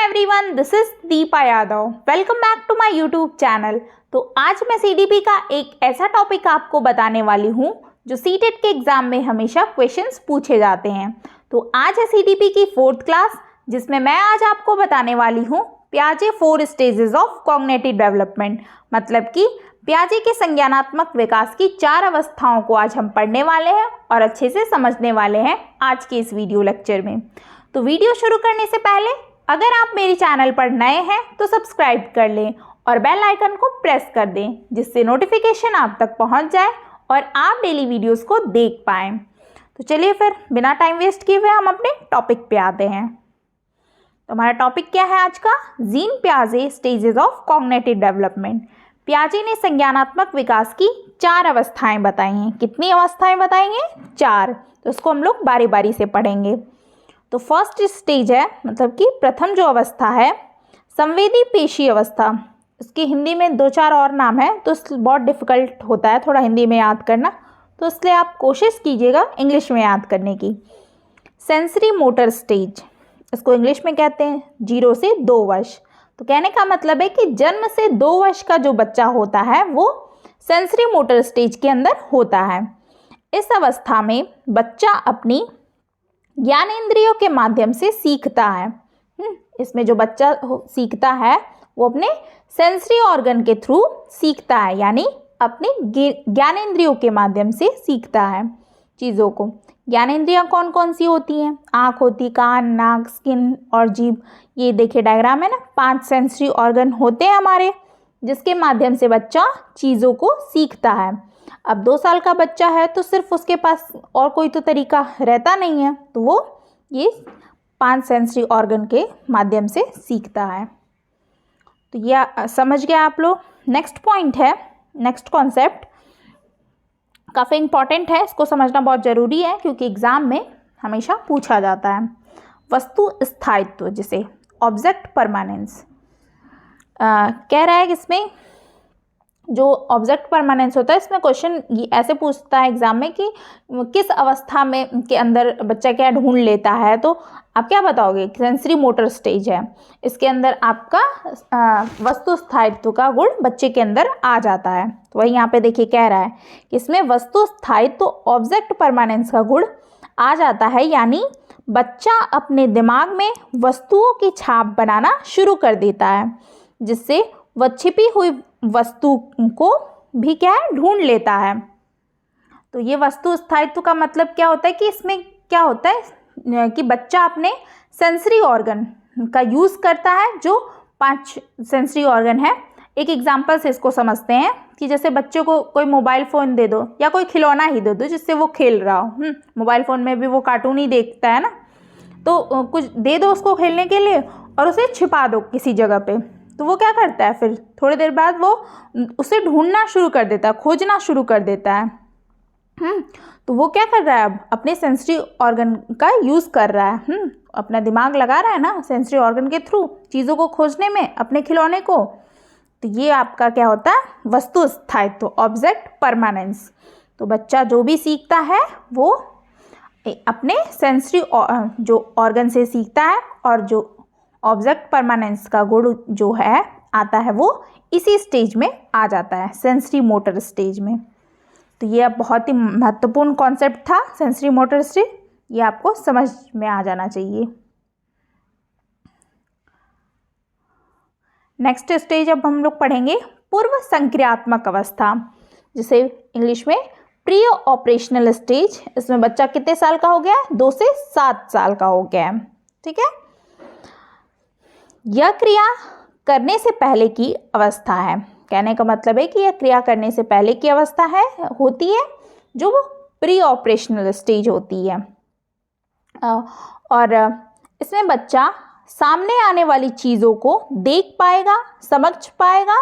Everyone, this is Deepa Yadav. Welcome back to my YouTube channel. तो आज मैं सीडीपी का एक ऐसा टॉपिक आपको बताने वाली हूँ जो सीटेट के एग्जाम में हमेशा क्वेश्चंस पूछे जाते हैं। तो आज है सीडीपी की 4th क्लास, जिसमें मैं आज आपको बताने वाली हूँ पियाजे 4 स्टेजेस ऑफ कॉग्निटिव डेवलपमेंट। मतलब कि पियाजे के संज्ञानात्मक विकास की 4 अवस्थाओं को आज हम पढ़ने वाले हैं और अच्छे से समझने वाले हैं आज के इस वीडियो लेक्चर में। तो वीडियो शुरू करने से पहले अगर आप मेरे चैनल पर नए हैं तो सब्सक्राइब कर लें और बेल आइकन को प्रेस कर दें, जिससे नोटिफिकेशन आप तक पहुंच जाए और आप डेली वीडियोस को देख पाएँ। तो चलिए फिर बिना टाइम वेस्ट किए हुए हम अपने टॉपिक पे आते हैं। तो हमारा टॉपिक क्या है आज का? जीन पियाजे स्टेजेस ऑफ कॉग्निटिव डेवलपमेंट। पियाजे ने संज्ञानात्मक विकास की 4 अवस्थाएं बताई हैं। कितनी अवस्थाएं बताई हैं? 4। तो इसको हम लोग बारी बारी से पढ़ेंगे। तो फर्स्ट स्टेज है, मतलब कि प्रथम जो अवस्था है, संवेदी पेशी अवस्था। इसकी हिंदी में 2-4 और नाम है, तो बहुत डिफ़िकल्ट होता है थोड़ा हिंदी में याद करना, तो इसलिए आप कोशिश कीजिएगा इंग्लिश में याद करने की। सेंसरी मोटर स्टेज, इसको इंग्लिश में कहते हैं 0 से 2 वर्ष। तो कहने का मतलब है कि जन्म से 2 वर्ष का जो बच्चा होता है वो सेंसरी मोटर स्टेज के अंदर होता है। इस अवस्था में बच्चा अपनी ज्ञानेंद्रियों के माध्यम से सीखता है। इसमें जो बच्चा सीखता है वो अपने सेंसरी ऑर्गन के थ्रू सीखता है, यानी अपने ज्ञानेंद्रियों के माध्यम से सीखता है चीज़ों को। ज्ञानेंद्रियाँ कौन कौन सी होती हैं? आँख होती, कान, नाक, स्किन और जीभ। ये देखिए डायग्राम है ना, 5 सेंसरी ऑर्गन होते हैं हमारे, जिसके माध्यम से बच्चा चीज़ों को सीखता है। अब 2 साल का बच्चा है तो सिर्फ उसके पास और कोई तो तरीका रहता नहीं है, तो वो ये 5 सेंसरी ऑर्गन के माध्यम से सीखता है। तो ये समझ गया आप लोग। नेक्स्ट पॉइंट है, नेक्स्ट कॉन्सेप्ट काफ़ी इंपॉर्टेंट है, इसको समझना बहुत ज़रूरी है क्योंकि एग्ज़ाम में हमेशा पूछा जाता है। वस्तु स्थायित्व, जिसे ऑब्जेक्ट परमानेंस कह रहा है कि इसमें जो ऑब्जेक्ट परमानेंस होता है, इसमें क्वेश्चन ऐसे पूछता है एग्जाम में कि किस अवस्था में के अंदर बच्चा क्या ढूंढ लेता है। तो आप क्या बताओगे? सेंसरी मोटर स्टेज है, इसके अंदर आपका वस्तु स्थायित्व का गुण बच्चे के अंदर आ जाता है। तो वही यहाँ पे देखिए कह रहा है कि इसमें वस्तु स्थायित्व ऑब्जेक्ट परमानेंस का गुण आ जाता है, यानी बच्चा अपने दिमाग में वस्तुओं की छाप बनाना शुरू कर देता है, जिससे वह छिपी हुई वस्तु को भी क्या है, ढूंढ लेता है। तो ये वस्तु स्थायित्व का मतलब क्या होता है कि इसमें क्या होता है कि बच्चा अपने सेंसरी ऑर्गन का यूज़ करता है, जो 5 सेंसरी ऑर्गन है। एक एग्जांपल से इसको समझते हैं कि जैसे बच्चे को कोई मोबाइल फ़ोन दे दो या कोई खिलौना ही दे दो जिससे वो खेल रहा हो। मोबाइल फ़ोन में भी वो कार्टून ही देखता है ना, तो कुछ दे दो उसको खेलने के लिए और उसे छिपा दो किसी जगह पे, तो वो क्या करता है, फिर थोड़ी देर बाद वो उसे ढूंढना शुरू कर देता है, खोजना शुरू कर देता है। तो वो क्या कर रहा है, अब अपने सेंसरी ऑर्गन का यूज़ कर रहा है, अपना दिमाग लगा रहा है ना सेंसरी ऑर्गन के थ्रू चीज़ों को खोजने में, अपने खिलौने को। तो ये आपका क्या होता है? वस्तु स्थायित्व, ऑब्जेक्ट परमानेंस। तो बच्चा जो भी सीखता है वो अपने सेंसरी जो ऑर्गन से सीखता है, और जो ऑब्जेक्ट परमानेंस का गुण जो है आता है वो इसी स्टेज में आ जाता है, सेंसरी मोटर स्टेज में। तो ये अब बहुत ही महत्वपूर्ण कॉन्सेप्ट था, सेंसरी मोटर स्टेज, ये आपको समझ में आ जाना चाहिए। नेक्स्ट स्टेज अब हम लोग पढ़ेंगे पूर्व संक्रियात्मक अवस्था, जिसे इंग्लिश में प्री ऑपरेशनल स्टेज। इसमें बच्चा कितने साल का हो गया है? 2 से 7 साल का हो गया है। ठीक है, यह क्रिया करने से पहले की अवस्था है। कहने का मतलब है कि यह क्रिया करने से पहले की अवस्था होती है, जो प्री ऑपरेशनल स्टेज होती है। और इसमें बच्चा सामने आने वाली चीज़ों को देख पाएगा, समझ पाएगा,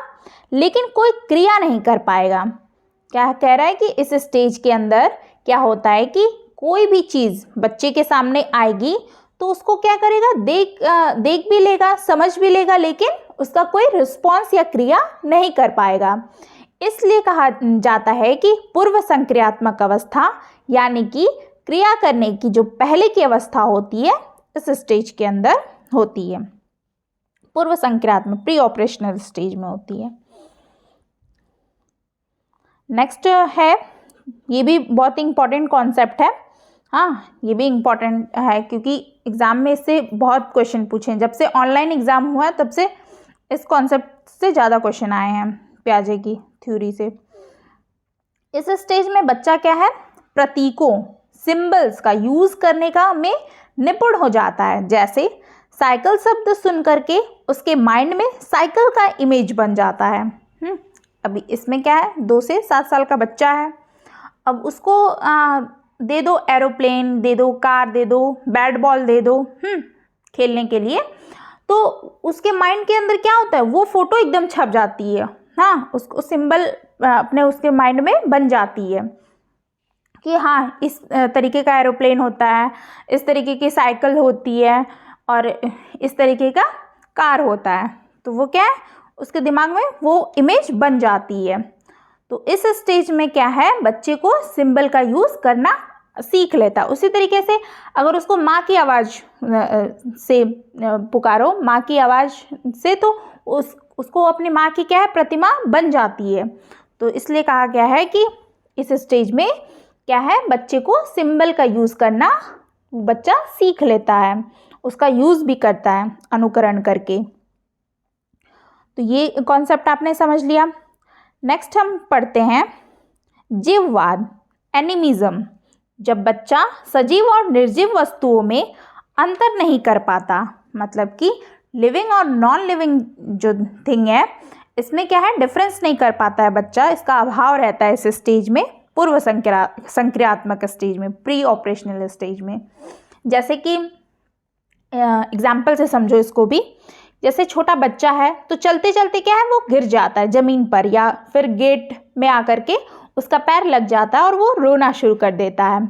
लेकिन कोई क्रिया नहीं कर पाएगा। क्या कह रहा है कि इस स्टेज के अंदर क्या होता है कि कोई भी चीज़ बच्चे के सामने आएगी तो उसको क्या करेगा, देख भी लेगा, समझ भी लेगा, लेकिन उसका कोई रिस्पॉन्स या क्रिया नहीं कर पाएगा। इसलिए कहा जाता है कि पूर्व संक्रियात्मक अवस्था, यानी कि क्रिया करने की जो पहले की अवस्था होती है, इस स्टेज के अंदर होती है। पूर्व संक्रियात्मक प्री ऑपरेशनल स्टेज में होती है। नेक्स्ट है, ये भी बहुत इंपॉर्टेंट कॉन्सेप्ट है, हाँ ये भी इम्पॉर्टेंट है क्योंकि एग्ज़ाम में इससे बहुत क्वेश्चन पूछे हैं। जब से ऑनलाइन एग्ज़ाम हुआ है तब से इस कॉन्सेप्ट से ज़्यादा क्वेश्चन आए हैं पियाजे की थ्योरी से। इस स्टेज में बच्चा क्या है, प्रतीकों सिंबल्स का यूज़ करने का में निपुण हो जाता है। जैसे साइकिल शब्द सुन करके उसके माइंड में साइकिल का इमेज बन जाता है। अभी इसमें क्या है, 2 से 7 साल का बच्चा है, अब उसको दे दो एरोप्लेन, दे दो कार, दे दो बैट बॉल, दे दो खेलने के लिए, तो उसके माइंड के अंदर क्या होता है, वो फोटो एकदम छप जाती है, हाँ उसको सिंबल अपने उसके माइंड में बन जाती है कि हाँ इस तरीके का एरोप्लेन होता है, इस तरीके की साइकिल होती है और इस तरीके का कार होता है। तो वो क्या है, उसके दिमाग में वो इमेज बन जाती है। तो इस स्टेज में क्या है, बच्चे को सिंबल का यूज़ करना सीख लेता है। उसी तरीके से अगर उसको माँ की आवाज़ से पुकारो, माँ की आवाज़ से, तो उसको अपनी माँ की क्या है, प्रतिमा बन जाती है। तो इसलिए कहा गया है कि इस स्टेज में क्या है, बच्चे को सिंबल का यूज़ करना बच्चा सीख लेता है, उसका यूज़ भी करता है अनुकरण करके। तो ये कॉन्सेप्ट आपने समझ लिया। नेक्स्ट हम पढ़ते हैं जीववाद, एनिमिज्म। जब बच्चा सजीव और निर्जीव वस्तुओं में अंतर नहीं कर पाता, मतलब कि लिविंग और नॉन लिविंग जो थिंग है इसमें क्या है, डिफरेंस नहीं कर पाता है बच्चा, इसका अभाव रहता है इस स्टेज में, पूर्व संक्रियात्मक स्टेज में, प्री ऑपरेशनल स्टेज में। जैसे कि एग्जाम्पल से समझो इसको भी, जैसे छोटा बच्चा है तो चलते चलते क्या है, वो गिर जाता है ज़मीन पर या फिर गेट में आकर के उसका पैर लग जाता है और वो रोना शुरू कर देता है।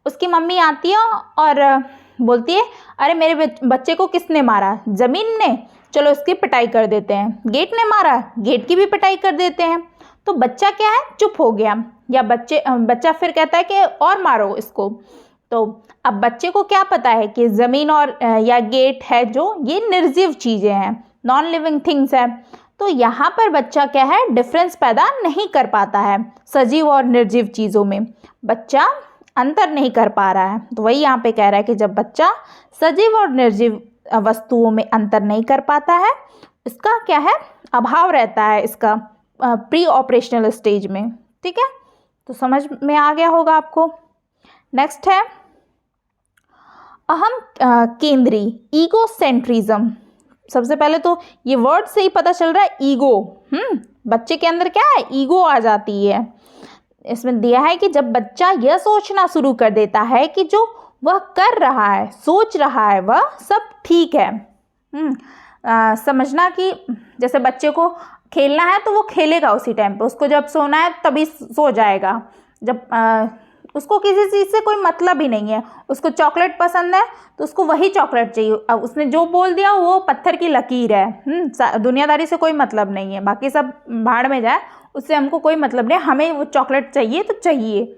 उसकी मम्मी आती है और बोलती है, अरे मेरे बच्चे को किसने मारा, ज़मीन ने, चलो इसकी पिटाई कर देते हैं। गेट ने मारा, गेट की भी पिटाई कर देते हैं। तो बच्चा क्या है, चुप हो गया, या बच्चा फिर कहता है कि और मारो इसको। तो अब बच्चे को क्या पता है कि ज़मीन और या गेट है जो ये निर्जीव चीज़ें हैं, नॉन लिविंग थिंग्स है। तो यहाँ पर बच्चा क्या है, डिफरेंस पैदा नहीं कर पाता है सजीव और निर्जीव चीज़ों में, बच्चा अंतर नहीं कर पा रहा है। तो वही यहाँ पे कह रहा है कि जब बच्चा सजीव और निर्जीव वस्तुओं में अंतर नहीं कर पाता है, इसका क्या है, अभाव रहता है इसका प्री ऑपरेशनल स्टेज में। ठीक है, तो समझ में आ गया होगा आपको। नेक्स्ट है अहम केंद्री, ईगोसेंट्रिज्म। सबसे पहले तो ये वर्ड से ही पता चल रहा है, ईगो, बच्चे के अंदर क्या है, ईगो आ जाती है। इसमें दिया है कि जब बच्चा यह सोचना शुरू कर देता है कि जो वह कर रहा है, सोच रहा है, वह सब ठीक है। समझना कि जैसे बच्चे को खेलना है तो वो खेलेगा उसी टाइम पे, उसको जब सोना है तभी सो जाएगा, जब उसको किसी चीज़ से कोई मतलब ही नहीं है। उसको चॉकलेट पसंद है तो उसको वही चॉकलेट चाहिए। अब उसने जो बोल दिया वो पत्थर की लकीर है, दुनियादारी से कोई मतलब नहीं है, बाकी सब भाड़ में जाए, उससे हमको कोई मतलब नहीं, हमें वो चॉकलेट चाहिए तो चाहिए,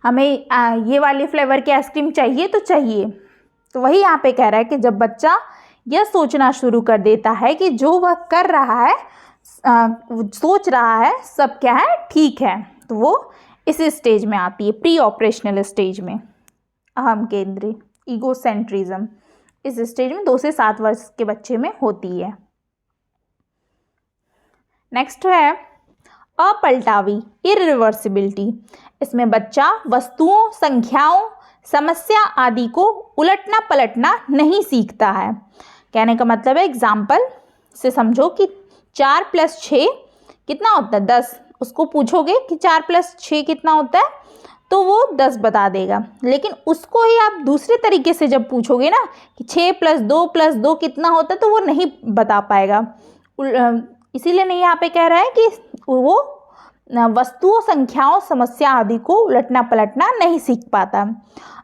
हमें ये वाली फ्लेवर की आइसक्रीम चाहिए तो चाहिए। तो वही यहाँ पे कह रहा है कि जब बच्चा यह सोचना शुरू कर देता है कि जो वह कर रहा है, सोच रहा है, सब क्या है, ठीक है, तो वो इस स्टेज में आती है, प्री ऑपरेशनल स्टेज में। अहम केंद्री, ईगोसेंट्रिज्म इस स्टेज में 2 से 7 वर्ष के बच्चे में होती है। नेक्स्ट है अपलटावी, इरिवर्सिबिलिटी। इसमें बच्चा वस्तुओं, संख्याओं, समस्या आदि को उलटना पलटना नहीं सीखता है। कहने का मतलब है, एग्जाम्पल से समझो कि 4 + 6 कितना होता है, 10। उसको पूछोगे कि 4 + 6 कितना होता है, तो वो 10 बता देगा। लेकिन उसको ही आप दूसरे तरीके से जब पूछोगे ना कि 6 + 2 + 2 कितना होता है, तो वो नहीं बता पाएगा। इसीलिए नहीं यहाँ पे कह रहा है कि वो वस्तुओं, संख्याओं, समस्या आदि को उलटना पलटना नहीं सीख पाता।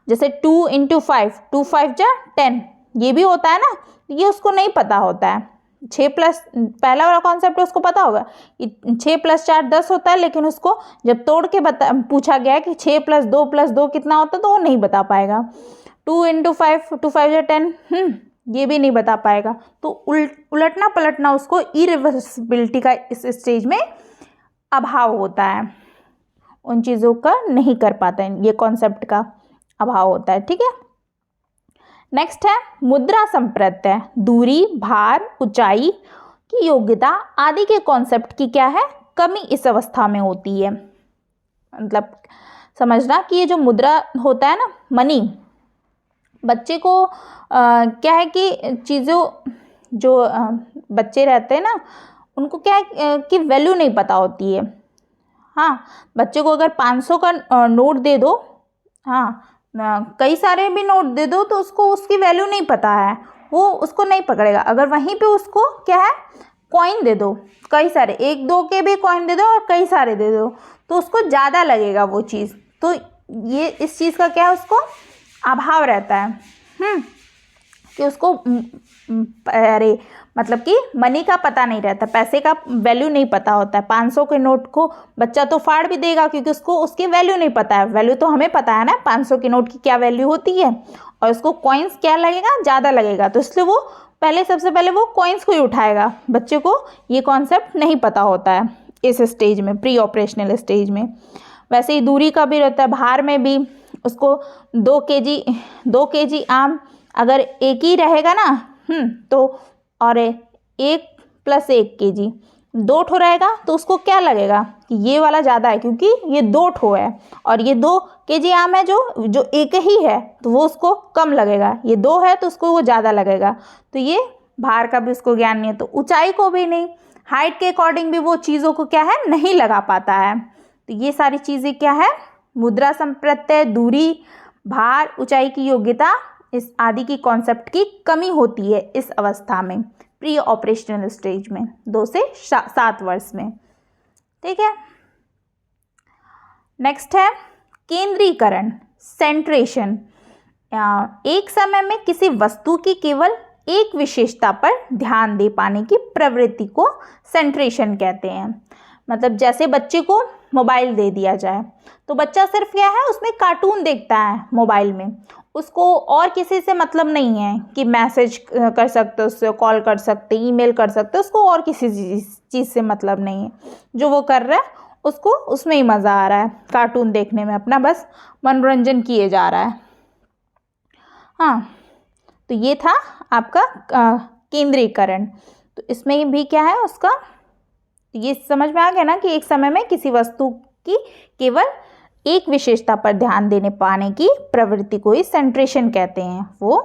जैसे 2 × 5, 2 × 5 = 10, ये भी होता है ना, ये उसको नहीं पता होता है। 6 प्लस, पहला वाला कॉन्सेप्ट उसको पता होगा कि 6 + 4 10 होता है, लेकिन उसको जब तोड़ के पूछा गया कि 6 + 2 + 2 कितना होता है, तो वो नहीं बता पाएगा। 2 × 5, 2 × 5 = 10, ये भी नहीं बता पाएगा। तो उलटना पलटना उसको इरिवर्सिबिलिटी का इस स्टेज में अभाव होता है, उन चीज़ों का नहीं कर पाता है, ये कॉन्सेप्ट का अभाव होता है। ठीक है, नेक्स्ट है मुद्रा संप्रत्यय, दूरी, भार, ऊंचाई की योग्यता आदि के कॉन्सेप्ट की क्या है, कमी इस अवस्था में होती है। मतलब समझना कि ये जो मुद्रा होता है ना, मनी, बच्चे को क्या है कि चीज़ों जो बच्चे रहते हैं ना, उनको क्या है कि वैल्यू नहीं पता होती है। हाँ, बच्चे को अगर 500 का नोट दे दो, हाँ कई सारे भी नोट दे दो, तो उसको उसकी वैल्यू नहीं पता है, वो उसको नहीं पकड़ेगा। अगर वहीं पे उसको क्या है कॉइन दे दो, कई सारे, 1-2 के भी कॉइन दे दो और कई सारे दे दो, तो उसको ज़्यादा लगेगा वो चीज़। तो ये इस चीज़ का क्या है, उसको अभाव रहता है कि उसको अरे मतलब कि मनी का पता नहीं रहता, पैसे का वैल्यू नहीं पता होता है। 500 के नोट को बच्चा तो फाड़ भी देगा क्योंकि उसको उसकी वैल्यू नहीं पता है। वैल्यू तो हमें पता है ना 500 के नोट की क्या वैल्यू होती है, और उसको कॉइन्स क्या लगेगा, ज़्यादा लगेगा, तो इसलिए वो सबसे पहले वो कॉइन्स को ही उठाएगा। बच्चे को ये कॉन्सेप्ट नहीं पता होता है इस स्टेज में, प्री ऑपरेशनल स्टेज में। वैसे ही दूरी का भी रहता है, भार में भी उसको 2 केजी आम अगर एक ही रहेगा ना, तो और 1 + 1 केजी 2 ठो रहेगा, तो उसको क्या लगेगा कि ये वाला ज़्यादा है क्योंकि ये 2 ठो है, और ये 2 केजी आम है जो एक ही है, तो वो उसको कम लगेगा। ये 2 है तो उसको वो ज़्यादा लगेगा। तो ये भार का भी उसको ज्ञान नहीं है, तो ऊंचाई को भी नहीं, हाइट के अकॉर्डिंग भी वो चीज़ों को क्या है नहीं लगा पाता है। तो ये सारी चीज़ें क्या है, मुद्रा संप्रत्यय, दूरी, भार, ऊंचाई की योग्यता, इस आदि की कॉन्सेप्ट की कमी होती है इस अवस्था में, प्री ऑपरेशनल स्टेज में, 2 से 7 वर्ष में। ठीक है, नेक्स्ट है केंद्रीकरण, सेंट्रेशन। एक समय में किसी वस्तु की केवल एक विशेषता पर ध्यान दे पाने की प्रवृत्ति को सेंट्रेशन कहते हैं। मतलब जैसे बच्चे को मोबाइल दे दिया जाए, तो बच्चा सिर्फ क्या है उसमें कार्टून देखता है मोबाइल में, उसको और किसी से मतलब नहीं है कि मैसेज कर सकते, उससे कॉल कर सकते, ईमेल कर सकते, उसको और किसी चीज़ से मतलब नहीं है। जो वो कर रहा है उसको उसमें ही मज़ा आ रहा है, कार्टून देखने में अपना बस मनोरंजन किए जा रहा है। हाँ, तो ये था आपका केंद्रीकरण। तो इसमें भी क्या है उसका, ये समझ में आ गया ना कि एक समय में किसी वस्तु की केवल एक विशेषता पर ध्यान देने पाने की प्रवृत्ति को ही सेंट्रेशन कहते हैं। वो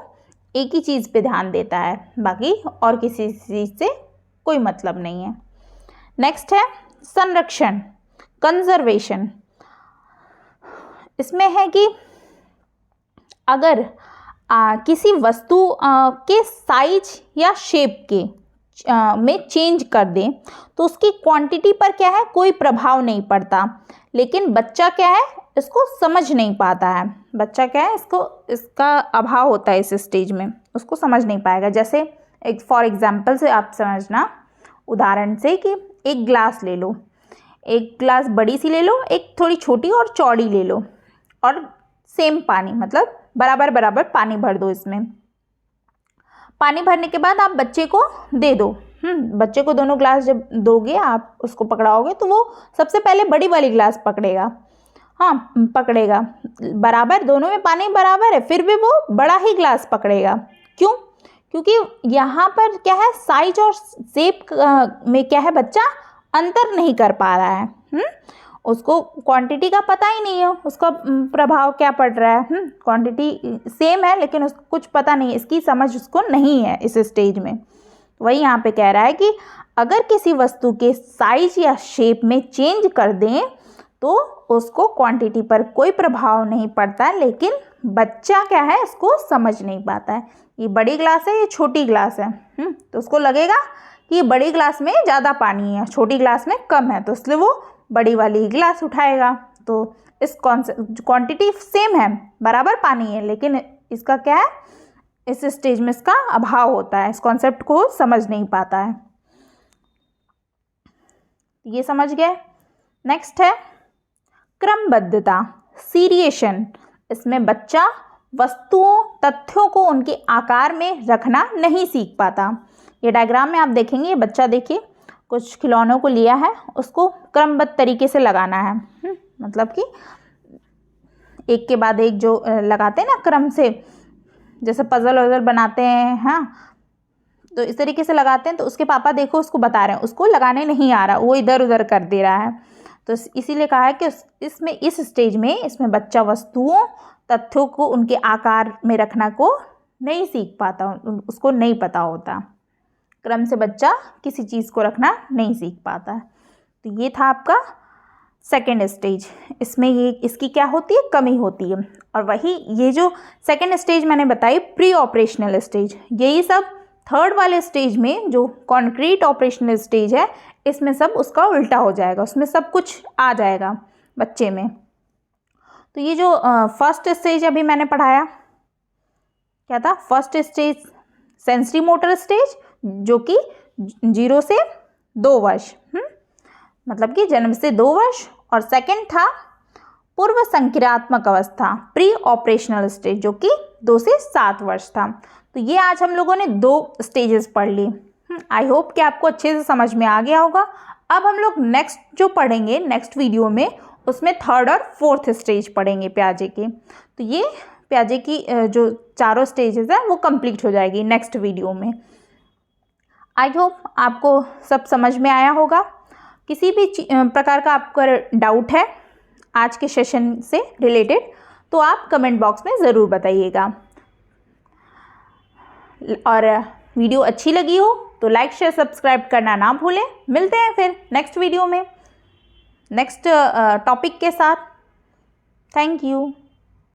एक ही चीज़ पे ध्यान देता है, बाकी और किसी चीज़ से कोई मतलब नहीं है। नेक्स्ट है संरक्षण, कंजर्वेशन। इसमें है कि अगर किसी वस्तु के साइज या शेप के में चेंज कर दें तो उसकी क्वांटिटी पर क्या है कोई प्रभाव नहीं पड़ता, लेकिन बच्चा क्या है इसको समझ नहीं पाता है। बच्चा क्या है इसका अभाव होता है इस स्टेज में, उसको समझ नहीं पाएगा। जैसे एक फॉर एग्जांपल से आप समझना, उदाहरण से कि एक ग्लास ले लो, एक ग्लास बड़ी सी ले लो, एक थोड़ी छोटी और चौड़ी ले लो, और सेम पानी मतलब बराबर बराबर पानी भर दो इसमें। पानी भरने के बाद आप बच्चे को दे दो। बच्चे को दोनों ग्लास जब दोगे, आप उसको पकड़ाओगे, तो वो सबसे पहले बड़ी वाली ग्लास पकड़ेगा। हाँ, पकड़ेगा, बराबर दोनों में पानी बराबर है, फिर भी वो बड़ा ही ग्लास पकड़ेगा। क्यों? क्योंकि यहाँ पर क्या है साइज और शेप में क्या है बच्चा अंतर नहीं कर पा रहा है। उसको क्वांटिटी का पता ही नहीं है, उसका प्रभाव क्या पड़ रहा है। क्वांटिटी सेम है लेकिन उसको कुछ पता नहीं, इसकी समझ उसको नहीं है इस स्टेज में। वही यहाँ पे कह रहा है कि अगर किसी वस्तु के साइज या शेप में चेंज कर दें तो उसको क्वांटिटी पर कोई प्रभाव नहीं पड़ता, लेकिन बच्चा क्या है इसको समझ नहीं पाता है। ये बड़ी ग्लास है, ये छोटी ग्लास है, तो उसको लगेगा कि बड़ी ग्लास में ज़्यादा पानी है, छोटी ग्लास में कम है, तो इसलिए वो बड़ी वाली ही ग्लास उठाएगा। तो इस क्वांटिटी सेम है, बराबर पानी है, लेकिन इसका क्या है इस स्टेज में इसका अभाव होता है, इस कॉन्सेप्ट को समझ नहीं पाता है। ये समझ गए। नेक्स्ट है क्रमबद्धता, सीरिएशन। इसमें बच्चा वस्तुओं तथ्यों को उनके आकार में रखना नहीं सीख पाता। ये डायग्राम में आप देखेंगे, ये बच्चा देखिए कुछ खिलौनों को लिया है, उसको क्रमबद्ध तरीके से लगाना है। मतलब कि एक के बाद एक जो लगाते हैं ना क्रम से, जैसे पजल वजल बनाते हैं, हाँ, तो इस तरीके से लगाते हैं। तो उसके पापा देखो उसको बता रहे हैं, उसको लगाने नहीं आ रहा, वो इधर उधर कर दे रहा है। तो इसीलिए कहा है कि इस स्टेज में इसमें बच्चा वस्तुओं तथ्यों को उनके आकार में रखना को नहीं सीख पाता, उसको नहीं पता होता। क्रम से बच्चा किसी चीज़ को रखना नहीं सीख पाता। तो ये था आपका सेकेंड स्टेज। इसमें ये इसकी क्या होती है, कमी होती है। और वही ये जो सेकेंड स्टेज मैंने बताई प्री ऑपरेशनल स्टेज, यही सब थर्ड वाले स्टेज में जो कॉन्क्रीट ऑपरेशनल स्टेज है, इसमें सब उसका उल्टा हो जाएगा, उसमें सब कुछ आ जाएगा बच्चे में। तो ये जो फर्स्ट स्टेज अभी मैंने पढ़ाया क्या था, first stage sensory motor stage जो कि 0 से 2 वर्ष, मतलब कि जन्म से 2 वर्ष। और सेकंड था पूर्व संक्रियात्मक अवस्था प्री ऑपरेशनल स्टेज जो कि 2 से 7 वर्ष था। तो ये आज हम लोगों ने 2 स्टेजेस पढ़ ली। आई होप कि आपको अच्छे से समझ में आ गया होगा। अब हम लोग नेक्स्ट जो पढ़ेंगे नेक्स्ट वीडियो में, उसमें थर्ड और फोर्थ स्टेज पढ़ेंगे प्याजे के। तो ये प्याजे की जो चारों स्टेजेस है वो कंप्लीट हो जाएगी नेक्स्ट वीडियो में। आई होप आपको सब समझ में आया होगा। किसी भी प्रकार का आपका डाउट है आज के सेशन से रिलेटेड तो आप कमेंट बॉक्स में ज़रूर बताइएगा। और वीडियो अच्छी लगी हो तो लाइक शेयर सब्सक्राइब करना ना भूलें। मिलते हैं फिर नेक्स्ट वीडियो में नेक्स्ट टॉपिक के साथ। Thank you.